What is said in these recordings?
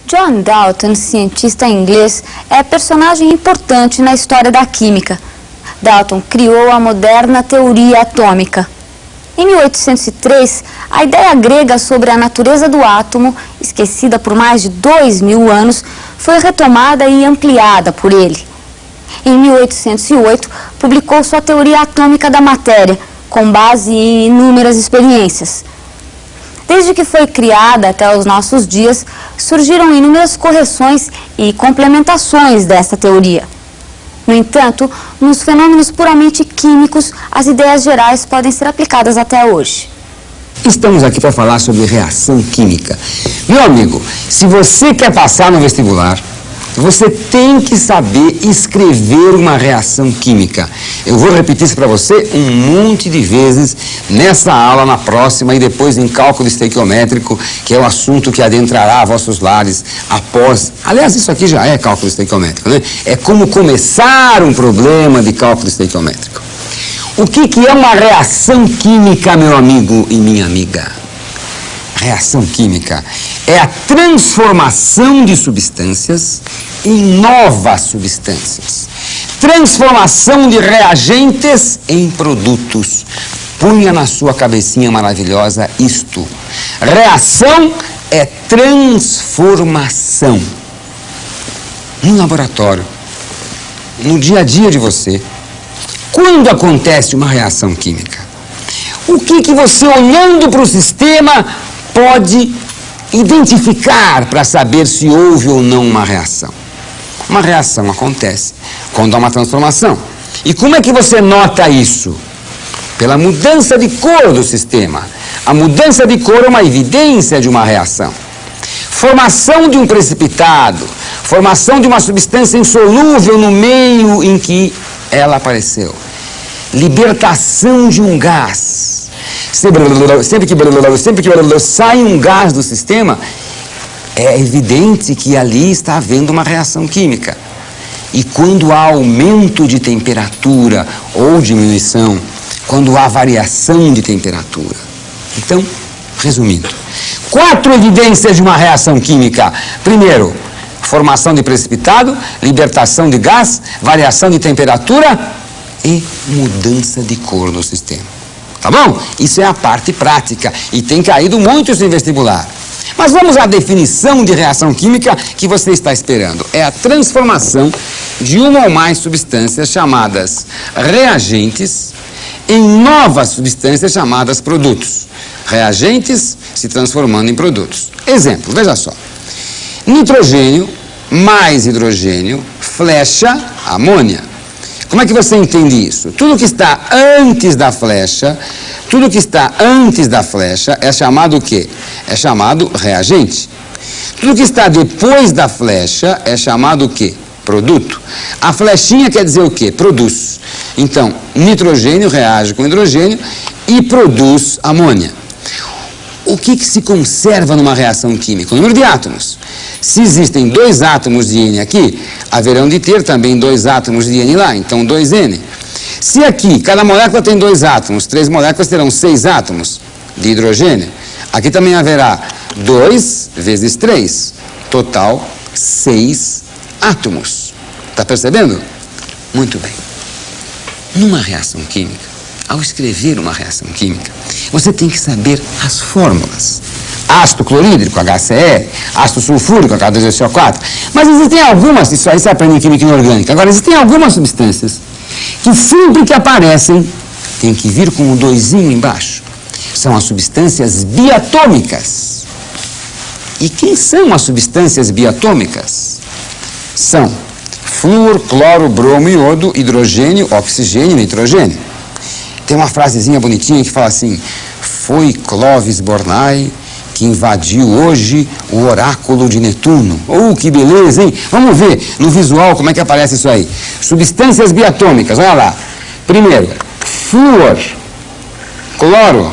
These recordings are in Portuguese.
John Dalton, cientista inglês, é personagem importante na história da química. Dalton criou a moderna teoria atômica. Em 1803, a ideia grega sobre a natureza do átomo, esquecida por mais de 2000 anos, foi retomada e ampliada por ele. Em 1808, publicou sua teoria atômica da matéria, com base em inúmeras experiências. Desde que foi criada até os nossos dias, surgiram inúmeras correções e complementações desta teoria. No entanto, nos fenômenos puramente químicos, as ideias gerais podem ser aplicadas até hoje. Estamos aqui para falar sobre reação química. Meu amigo, se você quer passar no vestibular, você tem que saber escrever uma reação química. Eu vou repetir isso para você um monte de vezes nessa aula, na próxima e depois em cálculo estequiométrico, que é o assunto que adentrará vossos lares após... Aliás, isso aqui já é cálculo estequiométrico, né? É como começar um problema de cálculo estequiométrico. O que é uma reação química, meu amigo e minha amiga? Reação química é a transformação de substâncias em novas substâncias. Transformação de reagentes em produtos. Punha na sua cabecinha maravilhosa isto. Reação é transformação. No laboratório, no dia a dia de você, quando acontece uma reação química, o que você, olhando para o sistema, pode identificar para saber se houve ou não uma reação? Uma reação acontece quando há uma transformação. E como é que você nota isso? Pela mudança de cor do sistema. A mudança de cor é uma evidência de uma reação. Formação de um precipitado, formação de uma substância insolúvel no meio em que ela apareceu. Libertação de um gás. Sempre que sai um gás do sistema, é evidente que ali está havendo uma reação química. E quando há aumento de temperatura ou diminuição, quando há variação de temperatura. Então, resumindo, 4 evidências de uma reação química. Primeiro, formação de precipitado, libertação de gás, variação de temperatura e mudança de cor no sistema. Tá bom? Isso é a parte prática e tem caído muito isso em vestibular. Mas vamos à definição de reação química que você está esperando. É a transformação de uma ou mais substâncias chamadas reagentes em novas substâncias chamadas produtos. Reagentes se transformando em produtos. Exemplo, veja só. Nitrogênio mais hidrogênio, flecha, amônia. Como é que você entende isso? Tudo que está antes da flecha, é chamado o quê? É chamado reagente. Tudo que está depois da flecha é chamado o quê? Produto. A flechinha quer dizer o quê? Produz. Então, nitrogênio reage com hidrogênio e produz amônia. O que se conserva numa reação química? O número de átomos. Se existem 2 átomos de N aqui, haverão de ter também 2 átomos de N lá, então 2N. Se aqui, cada molécula tem 2 átomos, 3 moléculas terão 6 átomos de hidrogênio. Aqui também haverá 2 vezes 3, total 6 átomos. Está percebendo? Muito bem. Numa reação química, ao escrever uma reação química, você tem que saber as fórmulas. Ácido clorídrico, HCl, ácido sulfúrico, H2SO4. Mas existem algumas, isso aí você aprende em química inorgânica. Agora, existem algumas substâncias que sempre que aparecem, tem que vir com um 2 embaixo. São as substâncias biatômicas. E quem são as substâncias biatômicas? São flúor, cloro, bromo, iodo, hidrogênio, oxigênio, nitrogênio. Tem uma frasezinha bonitinha que fala assim: foi Clovis Bornai que invadiu hoje o oráculo de Netuno. Que beleza, hein? Vamos ver no visual como é que aparece isso aí. Substâncias biatômicas, olha lá. Primeiro, flúor, cloro,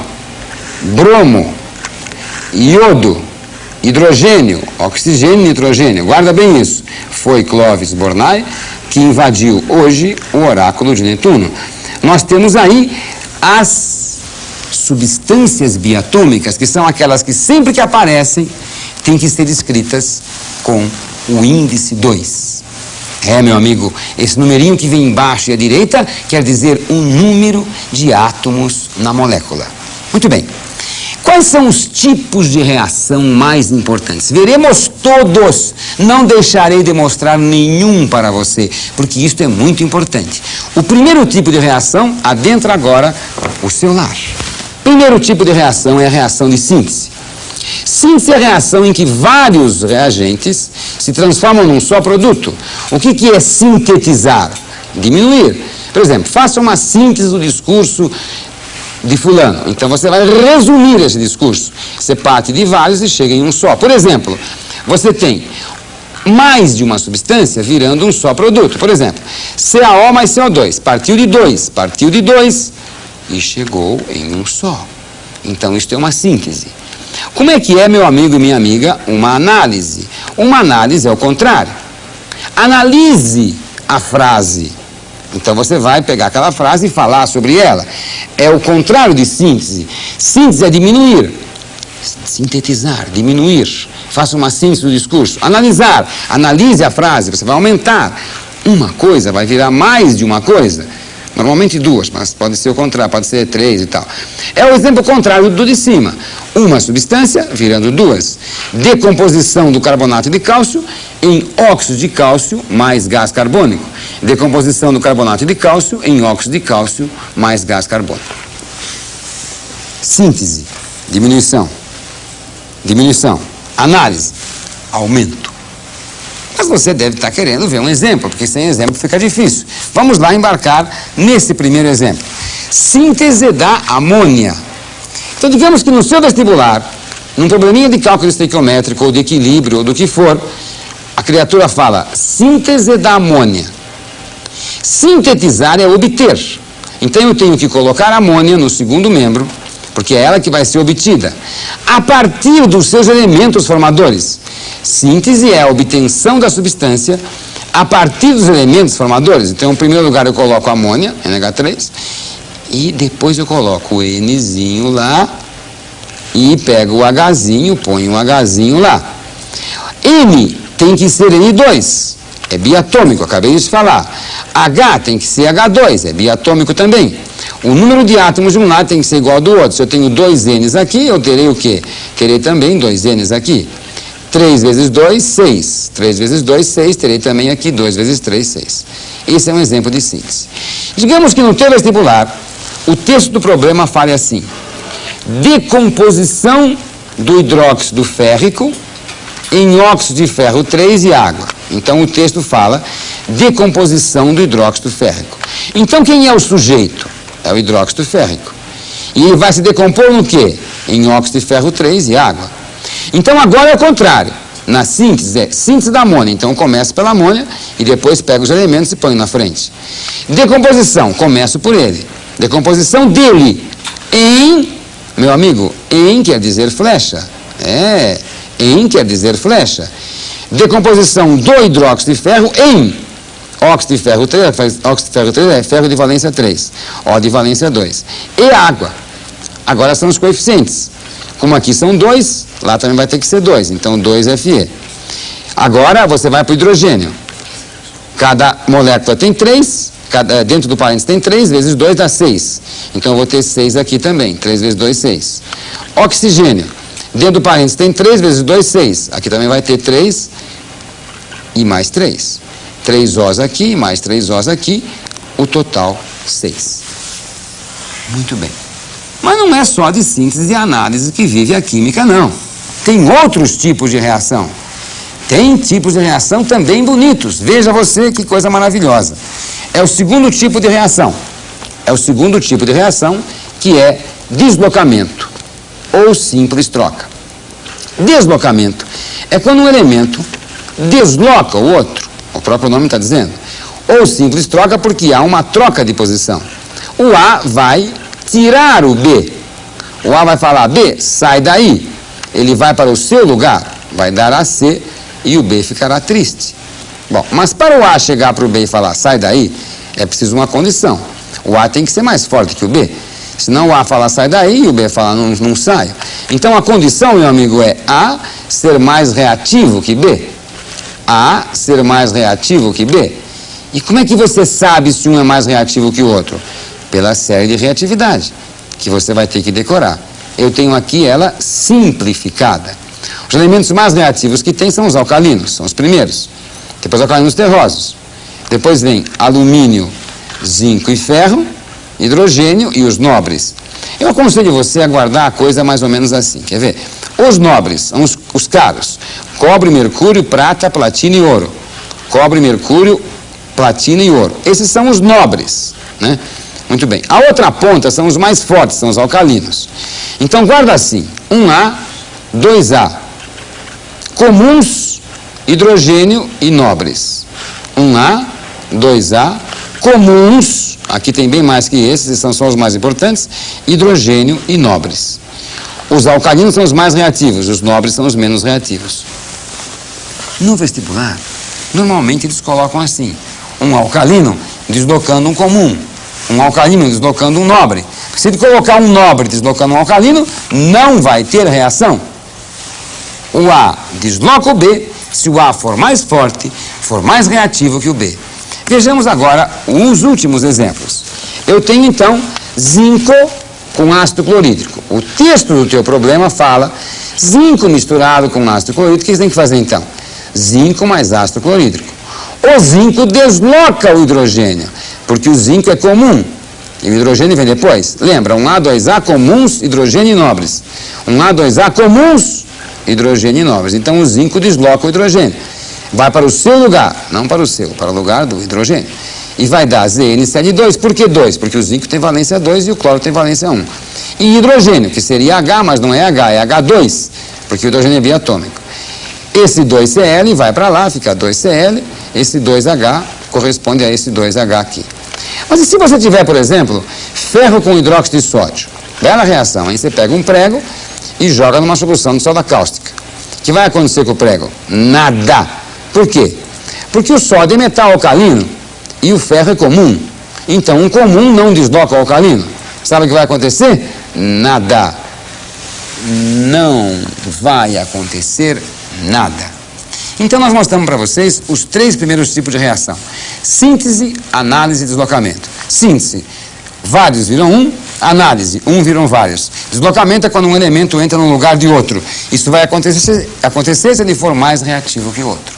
bromo, iodo, hidrogênio, oxigênio, nitrogênio. Guarda bem isso. Foi Clovis Bornai que invadiu hoje o oráculo de Netuno. Nós temos aí as substâncias biatômicas, que são aquelas que sempre que aparecem, têm que ser escritas com o índice 2. Meu amigo, esse numerinho que vem embaixo e à direita quer dizer um número de átomos na molécula. Muito bem. Quais são os tipos de reação mais importantes? Veremos todos. Não deixarei de mostrar nenhum para você, porque isto é muito importante. O primeiro tipo de reação adentra agora o seu lar. Primeiro tipo de reação é a reação de síntese. Síntese é a reação em que vários reagentes se transformam num só produto. O que é sintetizar? Diminuir. Por exemplo, faça uma síntese do discurso de fulano. Então você vai resumir esse discurso. Você parte de vários e chega em um só. Por exemplo, você tem mais de uma substância virando um só produto. Por exemplo, CaO mais CO2. Partiu de 2 e chegou em um só. Então isto é uma síntese. Como é que é, meu amigo e minha amiga, uma análise? Uma análise é o contrário. Analise a frase. Então você vai pegar aquela frase e falar sobre ela. É o contrário de síntese. Síntese é diminuir. Sintetizar, diminuir. Faça uma síntese do discurso. Analisar. Analise a frase. Você vai aumentar. Uma coisa vai virar mais de uma coisa. Normalmente duas, mas pode ser o contrário, pode ser 3 e tal. É o exemplo contrário do de cima. Uma substância virando duas. Decomposição do carbonato de cálcio em óxido de cálcio mais gás carbônico. Decomposição do carbonato de cálcio em óxido de cálcio mais gás carbônico. Síntese, diminuição. Diminuição. Análise, aumento. Mas você deve estar querendo ver um exemplo, porque sem exemplo fica difícil. Vamos lá embarcar nesse primeiro exemplo. Síntese da amônia. Então, digamos que no seu vestibular, num probleminha de cálculo estequiométrico, ou de equilíbrio, ou do que for, a criatura fala síntese da amônia. Sintetizar é obter. Então, eu tenho que colocar a amônia no segundo membro, porque é ela que vai ser obtida, a partir dos seus elementos formadores. Síntese é a obtenção da substância a partir dos elementos formadores. Então, em primeiro lugar, eu coloco a amônia, NH3, e depois eu coloco o Nzinho lá e pego o Hzinho, ponho o Hzinho lá. N tem que ser N2, é biatômico, acabei de falar. H tem que ser H2, é biatômico também. O número de átomos de um lado tem que ser igual ao do outro. Se eu tenho 2 Ns aqui, eu terei o quê? Terei também 2 Ns aqui. 3 vezes 2, 6. 3 vezes 2, 6. Terei também aqui 2 vezes 3, 6. Esse é um exemplo de síntese. Digamos que no teu vestibular, o texto do problema fale assim: decomposição do hidróxido férrico em óxido de ferro 3 e água. Então o texto fala decomposição do hidróxido férrico. Então quem é o sujeito? É o hidróxido férrico. E ele vai se decompor no quê? Em óxido de ferro 3 e água. Então agora é o contrário. Na síntese é síntese da amônia. Então eu começo pela amônia e depois pego os elementos e ponho na frente. Decomposição, começo por ele. Decomposição dele em, meu amigo, em quer dizer flecha. Em quer dizer flecha. Decomposição do hidróxido de ferro em óxido de ferro 3, óxido de ferro 3 é ferro de valência 3, O de valência 2. E água. Agora são os coeficientes. Como aqui são 2, lá também vai ter que ser 2, então 2Fe. Agora você vai para o hidrogênio. Cada molécula tem 3, dentro do parênteses tem 3, vezes 2 dá 6. Então eu vou ter 6 aqui também, 3 vezes 2, 6. Oxigênio. Dentro do parênteses tem 3 vezes 2, 6. Aqui também vai ter 3 e mais 3. 3 Os aqui, mais 3 Os aqui, o total 6. Muito bem. Mas não é só de síntese e análise que vive a química, não. Tem outros tipos de reação. Tem tipos de reação também bonitos. Veja você que coisa maravilhosa. É o segundo tipo de reação. É o segundo tipo de reação, que é deslocamento ou simples troca. Deslocamento é quando um elemento desloca o outro. O próprio nome está dizendo. Ou simples troca porque há uma troca de posição. O A vai tirar o B. O A vai falar: B, sai daí. Ele vai para o seu lugar, vai dar a C e o B ficará triste. Bom, mas para o A chegar para o B e falar: sai daí, é preciso uma condição. O A tem que ser mais forte que o B. Senão o A fala: sai daí, e o B fala: não saio. Então a condição, meu amigo, é A ser mais reativo que B. A ser mais reativo que B. E como é que você sabe se um é mais reativo que o outro? Pela série de reatividade, que você vai ter que decorar. Eu tenho aqui ela simplificada. Os elementos mais reativos que tem são os alcalinos, são os primeiros. Depois alcalinos terrosos. Depois vem alumínio, zinco e ferro, hidrogênio e os nobres. Eu aconselho você a guardar a coisa mais ou menos assim, quer ver? Os nobres são os caros. Cobre, mercúrio, prata, platina e ouro. Cobre, mercúrio, platina e ouro. Esses são os nobres, né? Muito bem. A outra ponta são os mais fortes, são os alcalinos. Então guarda assim, 1A, 2A. Comuns, hidrogênio e nobres. 1A, 2A, comuns, aqui tem bem mais que esses são só os mais importantes, hidrogênio e nobres. Os alcalinos são os mais reativos, os nobres são os menos reativos. No vestibular, normalmente eles colocam assim, um alcalino deslocando um comum, um alcalino deslocando um nobre. Se ele colocar um nobre deslocando um alcalino, não vai ter reação. O A desloca o B, se o A for mais forte, for mais reativo que o B. Vejamos agora os últimos exemplos. Eu tenho então zinco com ácido clorídrico. O texto do teu problema fala zinco misturado com ácido clorídrico. O que você tem que fazer então? Zinco mais ácido clorídrico. O zinco desloca o hidrogênio, porque o zinco é comum e o hidrogênio vem depois. Lembra, 1A, 2A, comuns, hidrogênio e nobres. 1A, 2A, comuns, hidrogênio e nobres. Então o zinco desloca o hidrogênio. Vai para o seu lugar, não para o seu, para o lugar do hidrogênio. E vai dar ZnCl2. Por que 2? Porque o zinco tem valência 2 e o cloro tem valência 1. E hidrogênio, que seria H, mas não é H, é H2, porque o hidrogênio é biatômico. Esse 2Cl vai para lá, fica 2Cl, esse 2H corresponde a esse 2H aqui. Mas e se você tiver, por exemplo, ferro com hidróxido de sódio? Bela reação, hein? Você pega um prego e joga numa solução de soda cáustica. O que vai acontecer com o prego? Nada. Por quê? Porque o sódio é metal alcalino e o ferro é comum. Então, um comum não desloca o alcalino. Sabe o que vai acontecer? Nada. Não vai acontecer nada. Então, nós mostramos para vocês os 3 primeiros tipos de reação. Síntese, análise e deslocamento. Síntese, vários viram um. Análise, viram vários. Deslocamento é quando um elemento entra no lugar de outro. Isso vai acontecer se ele for mais reativo que o outro.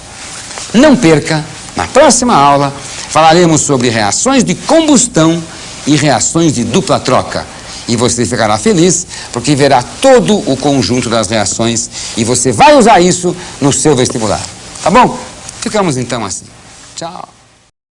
Não perca, na próxima aula, falaremos sobre reações de combustão e reações de dupla troca. E você ficará feliz, porque verá todo o conjunto das reações e você vai usar isso no seu vestibular. Tá bom? Ficamos então assim. Tchau.